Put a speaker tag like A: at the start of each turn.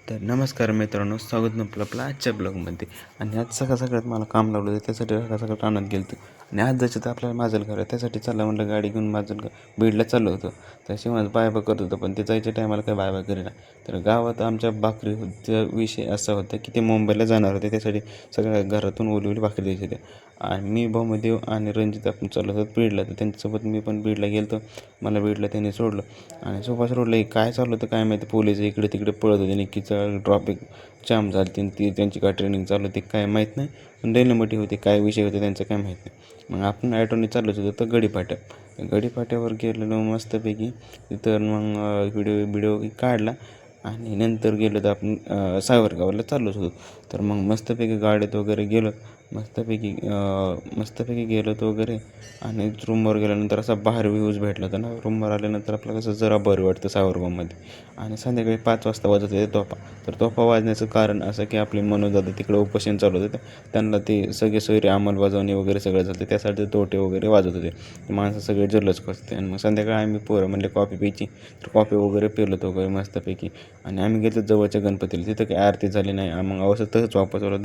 A: तर नमस्कार मित्रांनो, स्वागत आपलं आजच्या ब्लॉगमध्ये. आणि आज सगळ्यात मला काम लावलं होतं, त्यासाठी सगळं रानात गेलो होतो. आणि आज जायचं तर आपल्याला माझं घर आहे, त्यासाठी चाललं म्हटलं गाडी घेऊन माझं बीडला चाललो होतो. त्याशी माझं बायबा करत होतं, पण ते जायच्या टायमाला काही बायबा करेना. तर गावात आमच्या भाकरीचा विषय असा होता की ते मुंबईला जाणार होते, त्यासाठी सगळ्या घरातून ओली भाकरी द्यायची होते. आणि मी भाऊदेव आणि रणजित आपण चाललो होतो बीडला. तर त्यांच्यासोबत मी पण बीडला गेलो. मला बीडला त्यांनी सोडलं आणि सुभाष रोडला काय चाललं होतं काय माहिती, पोलीस इकडे तिकडे पळत होते. नक्कीच ट्रॉफिक जाम झाली ती, त्यांची काय ट्रेनिंग चालू होती काय माहीत नाही, पण मोठी होती. काय विषय होते त्यांचं काय माहीत नाही. मग आपण ॲटोने चाललोच होतो तर गडीपाट्यावर गेलेलो मस्तपैकी. तिथं मग व्हिडिओ काढला आणि नंतर गेलो तर आपण सावरगावला चाललोच होतो. तर मग मस्तपैकी गाडीत वगैरे गेलो, मस्तपैकी गेलो तो वगैरे. आणि रूमवर गेल्यानंतर असा बाहेर व्ह्यूज भेटला होता ना. रूमवर आल्यानंतर आपल्याला कसं जरा बरं वाटतं सावरगावमध्ये. आणि संध्याकाळी 5 वाजता वाजत होते तोफा. तर तोफा वाजण्याचं कारण असं की आपले मनोज तिकडे उपोषण चालू होतं, त्यांना ते सगळे सोयरे अंमलबजावणी वगैरे सगळं झालं, त्यासाठी तोटे वगैरे वाजत होते. माणसं सगळे जल्लोष करते. आणि मग संध्याकाळी आम्ही पोरं म्हणले कॉफी प्यायची, तर कॉफी वगैरे पिलो तो वगैरे मस्तपैकी. आणि आम्ही गेलो जवळच्या गणपतीला, तिथं काही आरती झाली नाही. मग अवसर तसंच वापस आलो.